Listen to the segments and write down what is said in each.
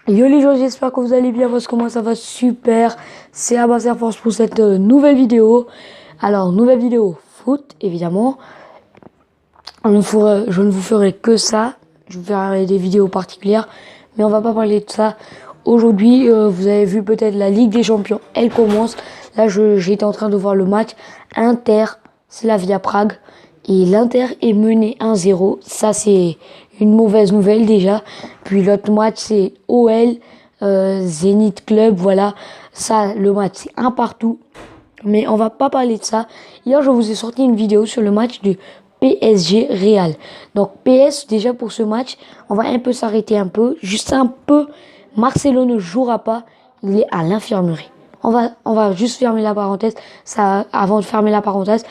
Yo les gens, j'espère que vous allez bien parce que moi ça va super. C'est Abbas Air Force pour cette nouvelle vidéo. Alors, nouvelle vidéo foot, évidemment. Je ne vous ferai que ça. Je vous ferai des vidéos particulières. Mais on va pas parler de ça. Aujourd'hui, vous avez vu peut-être la Ligue des Champions, elle commence. Là, j'étais en train de voir le match Inter-Slavia Prague. Et l'Inter est mené 1-0. Ça, c'est une mauvaise nouvelle déjà. Puis l'autre match, c'est OL, Zénith Club. Voilà, ça, le match, c'est un partout. Mais on va pas parler de ça. Hier, je vous ai sorti une vidéo sur le match du PSG Real. Donc PS, déjà pour ce match, on va un peu s'arrêter un peu. Juste un peu. Marcelo ne jouera pas. Il est à l'infirmerie. On va juste fermer la parenthèse. Ça, avant de fermer la parenthèse,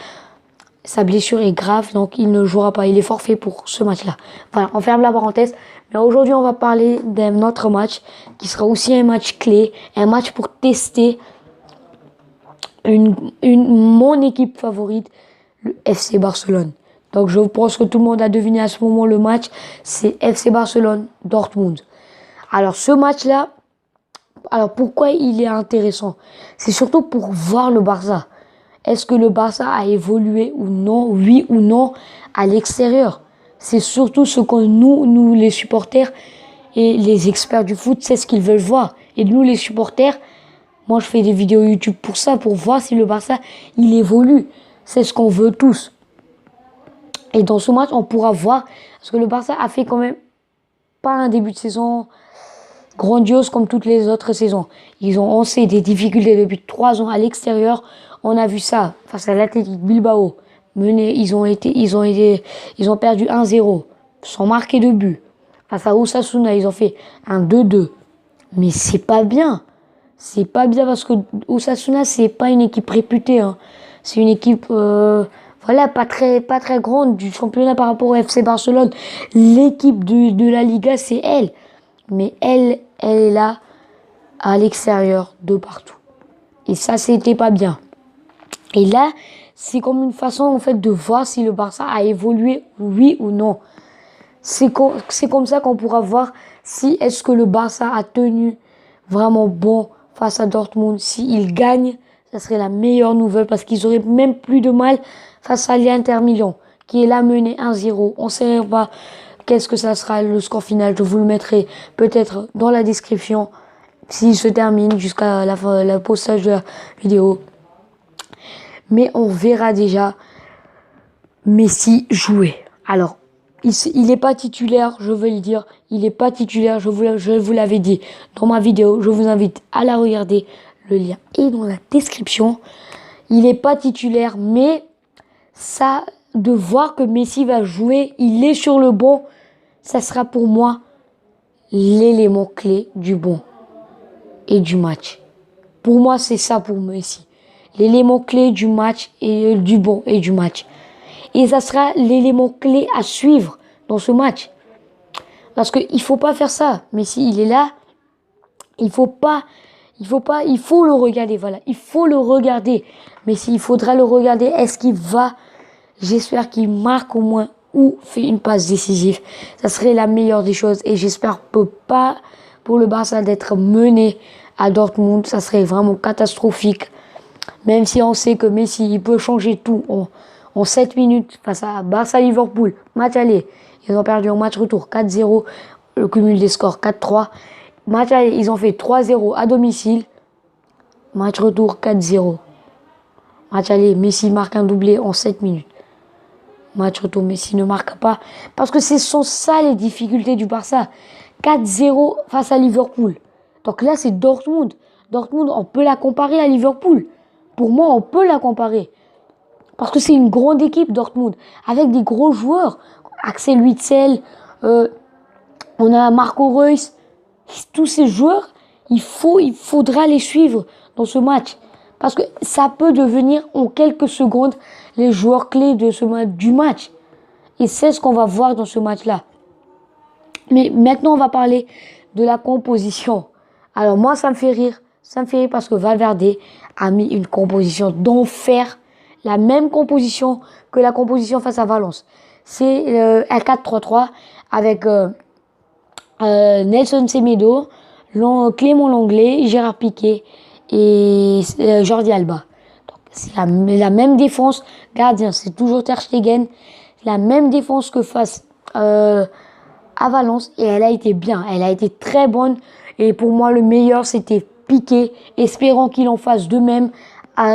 sa blessure est grave, donc il ne jouera pas. Il est forfait pour ce match-là. Voilà, on ferme la parenthèse. Mais aujourd'hui, on va parler d'un autre match qui sera aussi un match clé. Un match pour tester mon équipe favorite, le FC Barcelone. Donc je pense que tout le monde a deviné à ce moment le match. C'est FC Barcelone-Dortmund. Alors ce match-là, alors pourquoi il est intéressant? C'est surtout pour voir le Barça. Est-ce que le Barça a évolué ou non, oui ou non, à l'extérieur? C'est surtout ce que nous les supporters et les experts du foot, c'est ce qu'ils veulent voir. Et nous les supporters, moi je fais des vidéos YouTube pour ça, pour voir si le Barça, il évolue. C'est ce qu'on veut tous. Et dans ce match, on pourra voir, parce que le Barça a fait quand même pas un début de saison grandiose comme toutes les autres saisons. On sait des difficultés depuis 3 ans à l'extérieur. On a vu ça face à l'Athletic Bilbao. Ils ont perdu 1-0 sans marquer de but. Face à Osasuna, ils ont fait un 2-2. Mais c'est pas bien. C'est pas bien parce que Osasuna, c'est pas une équipe réputée. Hein. C'est une équipe, voilà, pas très grande du championnat par rapport au FC Barcelone. L'équipe de la Liga, c'est elle. Mais elle est là, à l'extérieur, de partout. Et ça, c'était pas bien. Et là, c'est comme une façon, en fait, de voir si le Barça a évolué, oui ou non. C'est comme ça qu'on pourra voir si est-ce que le Barça a tenu vraiment bon face à Dortmund. S'il gagne, ça serait la meilleure nouvelle parce qu'ils auraient même plus de mal face à l'Inter Milan, qui est là mené 1-0. On ne sait pas qu'est-ce que ça sera le score final. Je vous le mettrai peut-être dans la description s'il se termine jusqu'à la postage de la vidéo. Mais on verra déjà Messi jouer. Alors, il n'est pas titulaire, je veux le dire. Il n'est pas titulaire, je vous l'avais dit dans ma vidéo. Je vous invite à la regarder. Le lien est dans la description. Il n'est pas titulaire, mais ça, de voir que Messi va jouer, il est sur le banc, ça sera pour moi l'élément clé du bon et du match. Pour moi, c'est ça pour Messi. L'élément clé du match et du bon et du match. Et ça sera l'élément clé à suivre dans ce match. Parce qu'il faut pas faire ça. Messi, il est là. Il faut le regarder, voilà. Il faut le regarder. Messi, il faudra le regarder. Est-ce qu'il va? J'espère qu'il marque au moins ou fait une passe décisive. Ça serait la meilleure des choses. Et j'espère pas pour le Barça d'être mené à Dortmund. Ça serait vraiment catastrophique. Même si on sait que Messi, il peut changer tout en 7 minutes face à Barça-Liverpool. Match aller, ils ont perdu en match retour 4-0. Le cumul des scores 4-3. Match aller, ils ont fait 3-0 à domicile. Match retour 4-0. Match aller, Messi marque un doublé en 7 minutes. Match retour, Messi ne marque pas. Parce que ce sont ça les difficultés du Barça. 4-0 face à Liverpool. Donc là, c'est Dortmund. Dortmund, on peut la comparer à Liverpool. Pour moi, on peut la comparer. Parce que c'est une grande équipe, Dortmund, avec des gros joueurs. Axel Witsel, on a Marco Reus. Tous ces joueurs, il faudra les suivre dans ce match. Parce que ça peut devenir en quelques secondes les joueurs clés du match. Et c'est ce qu'on va voir dans ce match-là. Mais maintenant, on va parler de la composition. Alors moi, ça me fait rire. Ça me fait rire parce que Valverde a mis une composition d'enfer. La même composition que la composition face à Valence. C'est un 4-3-3 avec Nelson Semedo, Clément Lenglet, Gérard Piqué et Jordi Alba. Donc, c'est la même défense. Gardien, c'est toujours Ter Stegen. La même défense que face à Valence. Et elle a été bien. Elle a été très bonne. Et pour moi, le meilleur, c'était Piqué. Espérant qu'il en fasse de même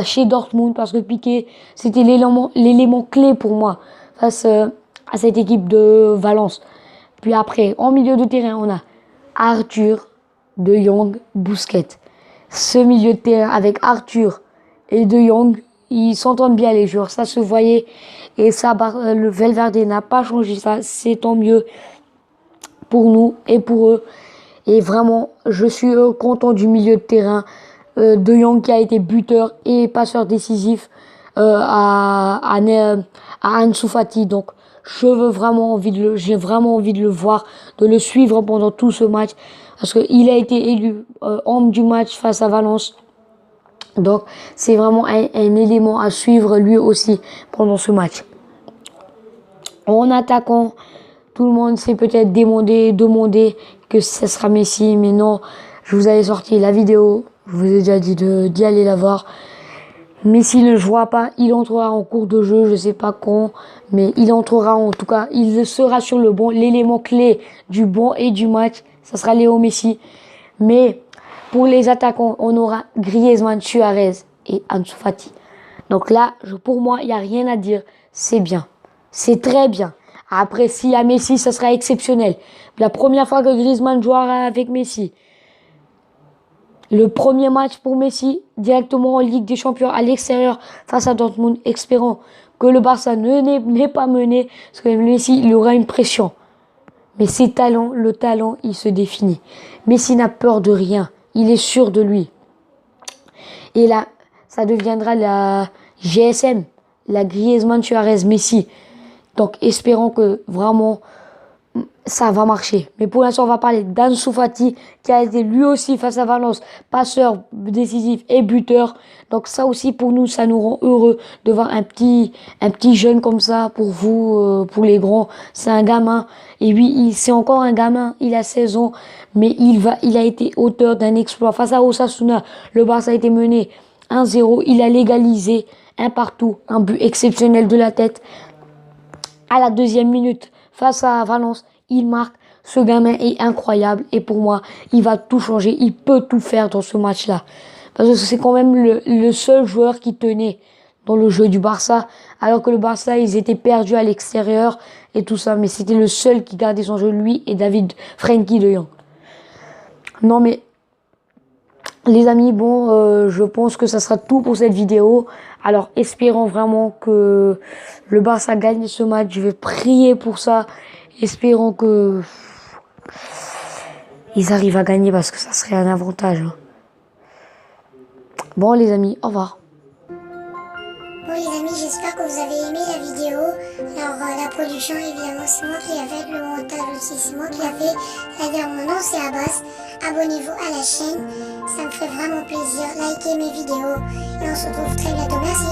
chez Dortmund. Parce que Piqué, c'était l'élément clé pour moi face à cette équipe de Valence. Puis après, en milieu de terrain, on a Arthur, De Jong, Busquets. Ce milieu de terrain avec Arthur et De Jong, ils s'entendent bien les joueurs, ça se voyait. Et ça, le Valverde n'a pas changé ça, c'est tant mieux pour nous et pour eux. Et vraiment, je suis content du milieu de terrain. De Jong qui a été buteur et passeur décisif à Ansu Fati. Donc, j'ai vraiment envie de le voir, de le suivre pendant tout ce match. Parce qu'il a été élu homme du match face à Valence. Donc, c'est vraiment un élément à suivre lui aussi pendant ce match. En attaquant, tout le monde s'est peut-être demandé que ce sera Messi. Mais non, je vous avais sorti la vidéo. Je vous ai déjà dit d'y aller la voir. Messi ne jouera pas, il entrera en cours de jeu, je sais pas quand, mais il entrera en tout cas, il sera sur le banc. L'élément clé du banc et du match, ça sera Léo Messi. Mais pour les attaquants, on aura Griezmann, Suarez et Ansu Fati. Donc là, pour moi, il n'y a rien à dire, c'est bien, c'est très bien. Après, s'il y a Messi, ça sera exceptionnel. La première fois que Griezmann jouera avec Messi, le premier match pour Messi, directement en Ligue des Champions à l'extérieur face à Dortmund, espérant que le Barça n'est pas mené, parce que Messi, il aura une pression. Mais le talent, il se définit. Messi n'a peur de rien, il est sûr de lui. Et là, ça deviendra la GSM, la Griezmann, Suarez, Messi. Donc, espérons que vraiment ça va marcher. Mais pour l'instant, on va parler d'Ansu Fati, qui a été lui aussi face à Valence, passeur décisif et buteur. Donc ça aussi, pour nous, ça nous rend heureux de voir un petit jeune comme ça. Pour vous, pour les grands, c'est un gamin. Et oui, c'est encore un gamin, il a 16 ans. Mais il a été auteur d'un exploit. Face à Osasuna, le Barça a été mené 1-0. Il a légalisé un partout, un but exceptionnel de la tête. À la 2e minute, face à Valence, il marque. Ce gamin est incroyable et pour moi, il va tout changer. Il peut tout faire dans ce match-là. Parce que c'est quand même le seul joueur qui tenait dans le jeu du Barça. Alors que le Barça, ils étaient perdus à l'extérieur et tout ça. Mais c'était le seul qui gardait son jeu, lui et Frenkie de Jong. Non mais, les amis, bon, je pense que ça sera tout pour cette vidéo. Alors, espérons vraiment que le Barça gagne ce match. Je vais prier pour ça. Espérons que ils arrivent à gagner parce que ça serait un avantage. Bon, les amis, au revoir. Bon les amis, j'espère que vous avez aimé la vidéo. Alors la production évidemment c'est moi qui l'ai fait, le montage aussi c'est moi qui l'ai fait. C'est-à-dire mon nom c'est Abbas. Abonnez-vous à la chaîne, ça me fait vraiment plaisir. Likez mes vidéos et on se retrouve très bientôt. Merci.